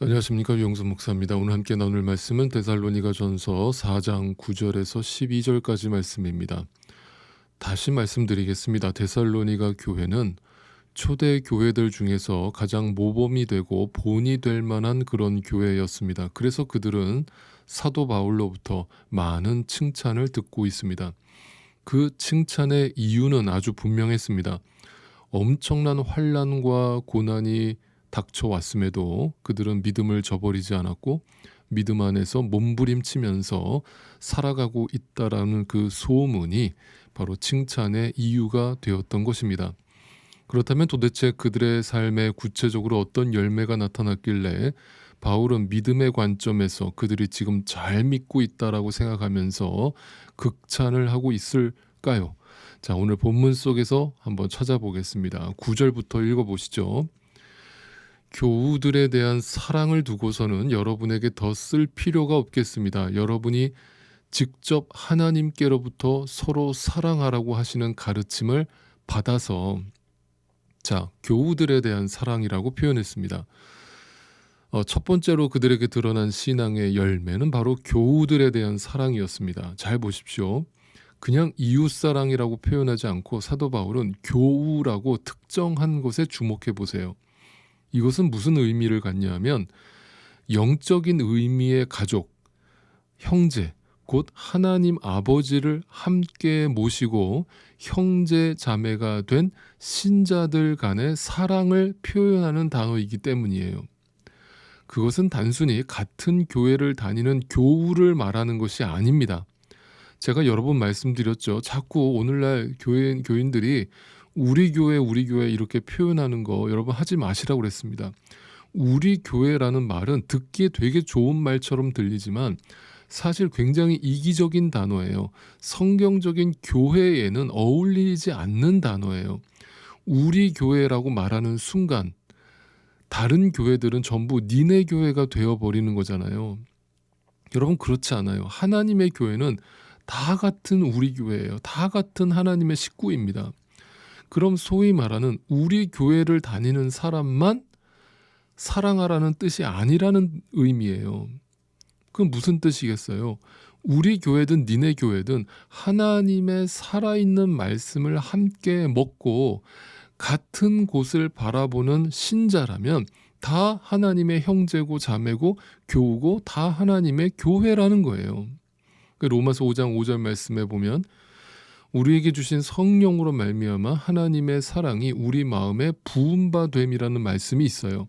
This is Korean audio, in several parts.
안녕하십니까, 유영수 목사입니다. 오늘 함께 나눌 말씀은 데살로니가전서 4장 9절에서 12절까지 말씀입니다. 다시 말씀드리겠습니다. 데살로니가 교회는 초대 교회들 중에서 가장 모범이 되고 본이 될 만한 그런 교회였습니다. 그래서 그들은 사도 바울로부터 많은 칭찬을 듣고 있습니다. 그 칭찬의 이유는 아주 분명했습니다. 엄청난 환난과 고난이 닥쳐왔음에도 그들은 믿음을 저버리지 않았고 믿음 안에서 몸부림치면서 살아가고 있다라는 그 소문이 바로 칭찬의 이유가 되었던 것입니다. 그렇다면 도대체 그들의 삶에 구체적으로 어떤 열매가 나타났길래 바울은 믿음의 관점에서 그들이 지금 잘 믿고 있다라고 생각하면서 극찬을 하고 있을까요? 자, 오늘 본문 속에서 한번 찾아보겠습니다. 9절부터 읽어보시죠. 교우들에 대한 사랑을 두고서는 여러분에게 더 쓸 필요가 없겠습니다. 여러분이 직접 하나님께로부터 서로 사랑하라고 하시는 가르침을 받아서, 자, 교우들에 대한 사랑이라고 표현했습니다. 첫 번째로 그들에게 드러난 신앙의 열매는 바로 교우들에 대한 사랑이었습니다. 잘 보십시오. 그냥 이웃사랑이라고 표현하지 않고 사도 바울은 교우라고 특정한 것에 주목해 보세요. 이것은 무슨 의미를 갖냐 하면 영적인 의미의 가족, 형제, 곧 하나님 아버지를 함께 모시고 형제 자매가 된 신자들 간의 사랑을 표현하는 단어이기 때문이에요. 그것은 단순히 같은 교회를 다니는 교우를 말하는 것이 아닙니다. 제가 여러 번 말씀드렸죠. 자꾸 오늘날 교인들이 우리 교회 이렇게 표현하는 거 여러분 하지 마시라고 그랬습니다. 우리 교회라는 말은 듣기에 되게 좋은 말처럼 들리지만 사실 굉장히 이기적인 단어예요. 성경적인 교회에는 어울리지 않는 단어예요. 우리 교회라고 말하는 순간 다른 교회들은 전부 니네 교회가 되어버리는 거잖아요. 여러분, 그렇지 않아요. 하나님의 교회는 다 같은 우리 교회예요. 다 같은 하나님의 식구입니다. 그럼 소위 말하는 우리 교회를 다니는 사람만 사랑하라는 뜻이 아니라는 의미예요. 그건 무슨 뜻이겠어요? 우리 교회든 니네 교회든 하나님의 살아있는 말씀을 함께 먹고 같은 곳을 바라보는 신자라면 다 하나님의 형제고 자매고 교우고 다 하나님의 교회라는 거예요. 로마서 5장 5절 말씀에 보면 우리에게 주신 성령으로 말미암아 하나님의 사랑이 우리 마음에 부음바 됨이라는 말씀이 있어요.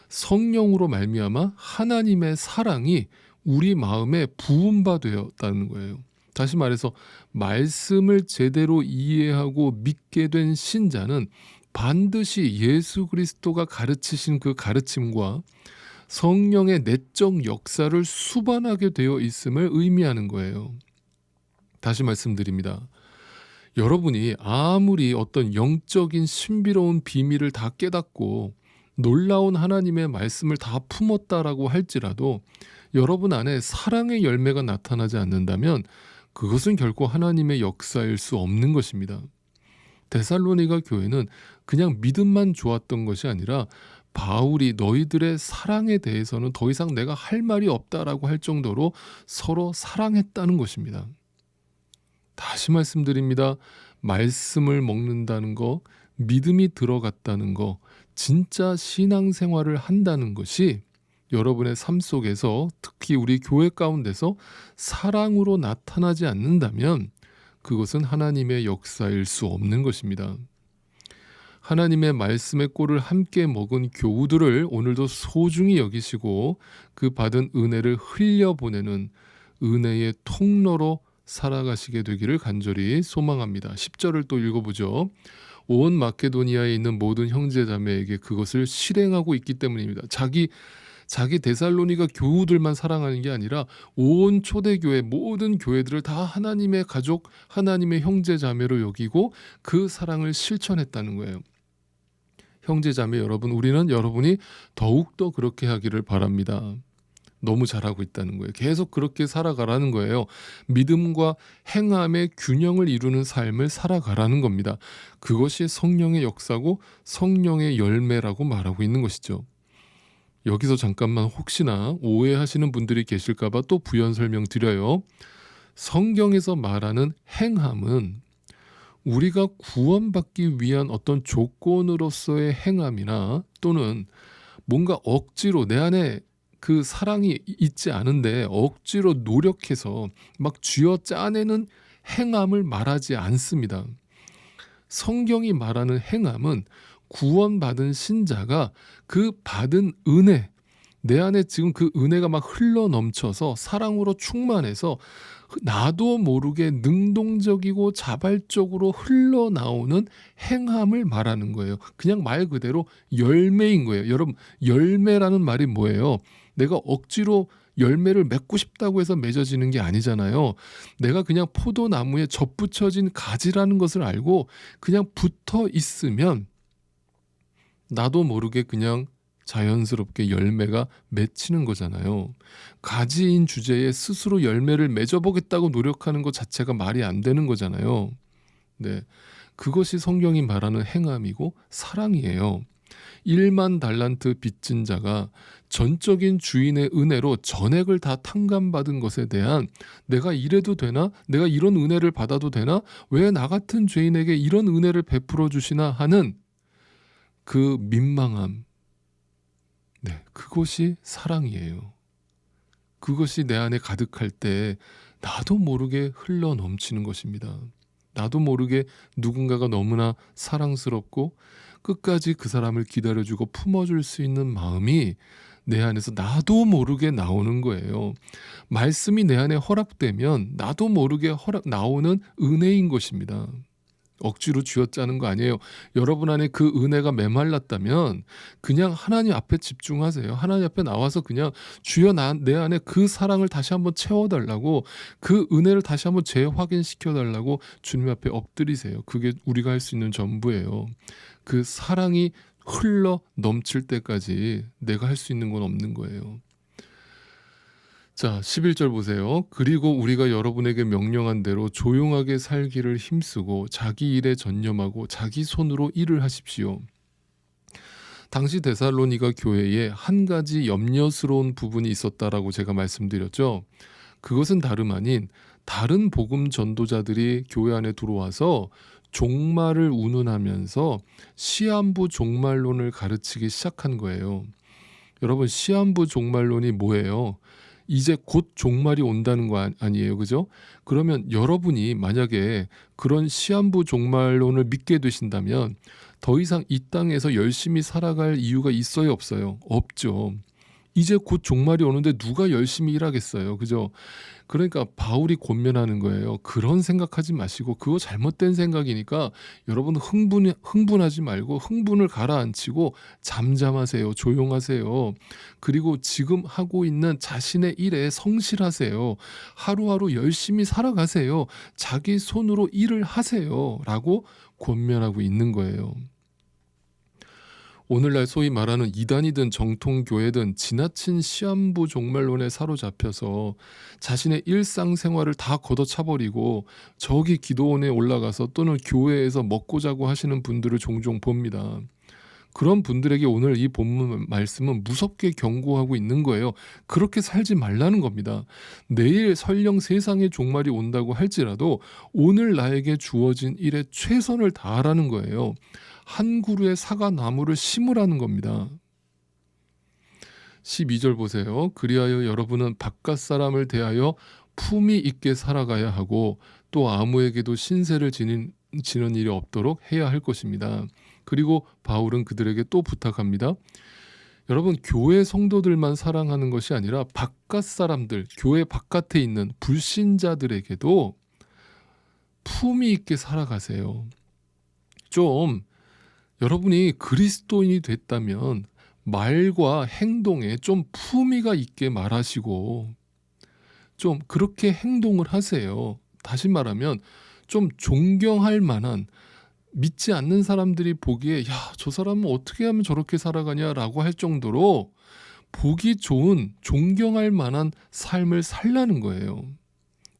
성령으로 말미암아 하나님의 사랑이 우리 마음에 부음바 되었다는 거예요. 다시 말해서 말씀을 제대로 이해하고 믿게 된 신자는 반드시 예수 그리스도가 가르치신 그 가르침과 성령의 내적 역사를 수반하게 되어 있음을 의미하는 거예요. 다시 말씀드립니다. 여러분이 아무리 어떤 영적인 신비로운 비밀을 다 깨닫고 놀라운 하나님의 말씀을 다 품었다라고 할지라도 여러분 안에 사랑의 열매가 나타나지 않는다면 그것은 결코 하나님의 역사일 수 없는 것입니다. 데살로니가 교회는 그냥 믿음만 좋았던 것이 아니라 바울이 너희들의 사랑에 대해서는 더 이상 내가 할 말이 없다라고 할 정도로 서로 사랑했다는 것입니다. 다시 말씀드립니다. 말씀을 먹는다는 거, 믿음이 들어갔다는 거, 진짜 신앙생활을 한다는 것이 여러분의 삶 속에서 특히 우리 교회 가운데서 사랑으로 나타나지 않는다면 그것은 하나님의 역사일 수 없는 것입니다. 하나님의 말씀의 꼴을 함께 먹은 교우들을 오늘도 소중히 여기시고 그 받은 은혜를 흘려보내는 은혜의 통로로 살아가시게 되기를 간절히 소망합니다. 10절을 또 읽어보죠. 온 마케도니아에 있는 모든 형제자매에게 그것을 실행하고 있기 때문입니다. 자기 데살로니가 교우들만 사랑하는 게 아니라 온 초대교회 모든 교회들을 다 하나님의 가족, 하나님의 형제자매로 여기고 그 사랑을 실천했다는 거예요. 형제자매 여러분, 우리는 여러분이 더욱더 그렇게 하기를 바랍니다. 너무 잘하고 있다는 거예요. 계속 그렇게 살아가라는 거예요. 믿음과 행함의 균형을 이루는 삶을 살아가라는 겁니다. 그것이 성령의 역사고 성령의 열매라고 말하고 있는 것이죠. 여기서 잠깐만 혹시나 오해하시는 분들이 계실까 봐 또 부연 설명드려요. 성경에서 말하는 행함은 우리가 구원받기 위한 어떤 조건으로서의 행함이나 또는 뭔가 억지로 내 안에 그 사랑이 있지 않은데 억지로 노력해서 막 쥐어 짜내는 행함을 말하지 않습니다. 성경이 말하는 행함은 구원받은 신자가 그 받은 은혜, 내 안에 지금 그 은혜가 막 흘러 넘쳐서 사랑으로 충만해서 나도 모르게 능동적이고 자발적으로 흘러나오는 행함을 말하는 거예요. 그냥 말 그대로 열매인 거예요. 여러분, 열매라는 말이 뭐예요? 내가 억지로 열매를 맺고 싶다고 해서 맺어지는 게 아니잖아요. 내가 그냥 포도나무에 접붙여진 가지라는 것을 알고 그냥 붙어 있으면 나도 모르게 그냥 자연스럽게 열매가 맺히는 거잖아요. 가지인 주제에 스스로 열매를 맺어보겠다고 노력하는 것 자체가 말이 안 되는 거잖아요. 네, 그것이 성경이 말하는 행함이고 사랑이에요. 1만 달란트 빚진 자가 전적인 주인의 은혜로 전액을 다 탕감받은 것에 대한 내가 이래도 되나? 내가 이런 은혜를 받아도 되나? 왜 나 같은 죄인에게 이런 은혜를 베풀어 주시나 하는 그 민망함, 네, 그것이 사랑이에요. 그것이 내 안에 가득할 때 나도 모르게 흘러 넘치는 것입니다. 나도 모르게 누군가가 너무나 사랑스럽고 끝까지 그 사람을 기다려주고 품어줄 수 있는 마음이 내 안에서 나도 모르게 나오는 거예요. 말씀이 내 안에 허락되면 나도 모르게 나오는 은혜인 것입니다. 억지로 쥐어짜는 거 아니에요. 여러분 안에 그 은혜가 메말랐다면 그냥 하나님 앞에 집중하세요. 하나님 앞에 나와서 그냥 주여 내 안에 그 사랑을 다시 한번 채워달라고, 그 은혜를 다시 한번 재확인시켜달라고 주님 앞에 엎드리세요. 그게 우리가 할 수 있는 전부예요. 그 사랑이 흘러 넘칠 때까지 내가 할 수 있는 건 없는 거예요. 자, 11절 보세요. 그리고 우리가 여러분에게 명령한 대로 조용하게 살기를 힘쓰고 자기 일에 전념하고 자기 손으로 일을 하십시오. 당시 데살로니가 교회에 한 가지 염려스러운 부분이 있었다라고 제가 말씀드렸죠. 그것은 다름 아닌 다른 복음 전도자들이 교회 안에 들어와서 종말을 운운하면서 시한부 종말론을 가르치기 시작한 거예요. 여러분, 시한부 종말론이 뭐예요? 이제 곧 종말이 온다는 거 아니에요, 그죠? 그러면 여러분이 만약에 그런 시한부 종말론을 믿게 되신다면 더 이상 이 땅에서 열심히 살아갈 이유가 있어요, 없어요? 없죠. 이제 곧 종말이 오는데 누가 열심히 일하겠어요, 그죠? 그러니까 바울이 권면하는 거예요. 그런 생각하지 마시고, 그거 잘못된 생각이니까 여러분 흥분하지 말고 흥분을 가라앉히고 잠잠하세요. 조용하세요. 그리고 지금 하고 있는 자신의 일에 성실하세요. 하루하루 열심히 살아가세요. 자기 손으로 일을 하세요. 라고 권면하고 있는 거예요. 오늘날 소위 말하는 이단이든 정통교회든 지나친 시한부 종말론에 사로잡혀서 자신의 일상생활을 다 걷어차버리고 저기 기도원에 올라가서 또는 교회에서 먹고 자고 하시는 분들을 종종 봅니다. 그런 분들에게 오늘 이 본문 말씀은 무섭게 경고하고 있는 거예요. 그렇게 살지 말라는 겁니다. 내일 설령 세상의 종말이 온다고 할지라도 오늘 나에게 주어진 일에 최선을 다하라는 거예요. 한 그루의 사과나무를 심으라는 겁니다. 12절 보세요. 그리하여 여러분은 바깥 사람을 대하여 품위 있게 살아가야 하고 또 아무에게도 신세를 지는 일이 없도록 해야 할 것입니다. 그리고 바울은 그들에게 또 부탁합니다. 여러분, 교회 성도들만 사랑하는 것이 아니라 바깥 사람들, 교회 바깥에 있는 불신자들에게도 품위 있게 살아가세요. 좀 여러분이 그리스도인이 됐다면 말과 행동에 좀 품위가 있게 말하시고 좀 그렇게 행동을 하세요. 다시 말하면 좀 존경할 만한, 믿지 않는 사람들이 보기에 야, 저 사람은 어떻게 하면 저렇게 살아가냐라고 할 정도로 보기 좋은, 존경할 만한 삶을 살라는 거예요.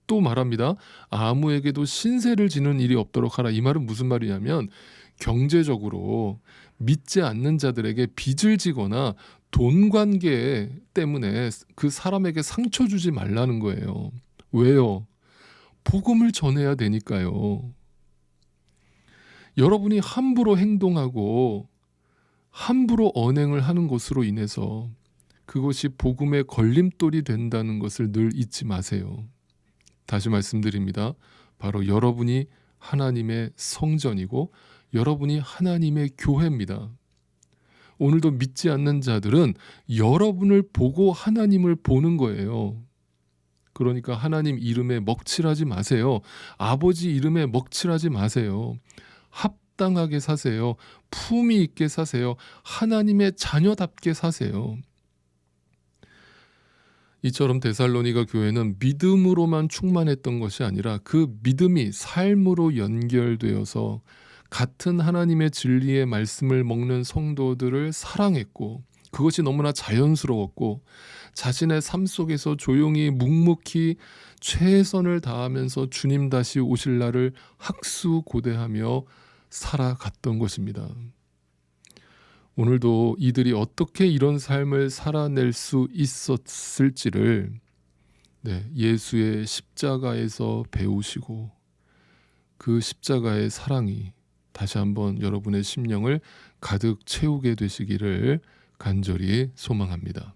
또 말합니다. 아무에게도 신세를 지는 일이 없도록 하라. 이 말은 무슨 말이냐면 경제적으로 믿지 않는 자들에게 빚을 지거나 돈 관계 때문에 그 사람에게 상처 주지 말라는 거예요. 왜요? 복음을 전해야 되니까요. 여러분이 함부로 행동하고 함부로 언행을 하는 것으로 인해서 그것이 복음의 걸림돌이 된다는 것을 늘 잊지 마세요. 다시 말씀드립니다. 바로 여러분이 하나님의 성전이고 여러분이 하나님의 교회입니다. 오늘도 믿지 않는 자들은 여러분을 보고 하나님을 보는 거예요. 그러니까 하나님 이름에 먹칠하지 마세요. 아버지 이름에 먹칠하지 마세요. 합당하게 사세요. 품위 있게 사세요. 하나님의 자녀답게 사세요. 이처럼 데살로니가 교회는 믿음으로만 충만했던 것이 아니라 그 믿음이 삶으로 연결되어서 같은 하나님의 진리의 말씀을 먹는 성도들을 사랑했고 그것이 너무나 자연스러웠고 자신의 삶 속에서 조용히 묵묵히 최선을 다하면서 주님 다시 오실 날을 학수고대하며 살아갔던 것입니다. 오늘도 이들이 어떻게 이런 삶을 살아낼 수 있었을지를 예수의 십자가에서 배우시고 그 십자가의 사랑이 다시 한번 여러분의 심령을 가득 채우게 되시기를 간절히 소망합니다.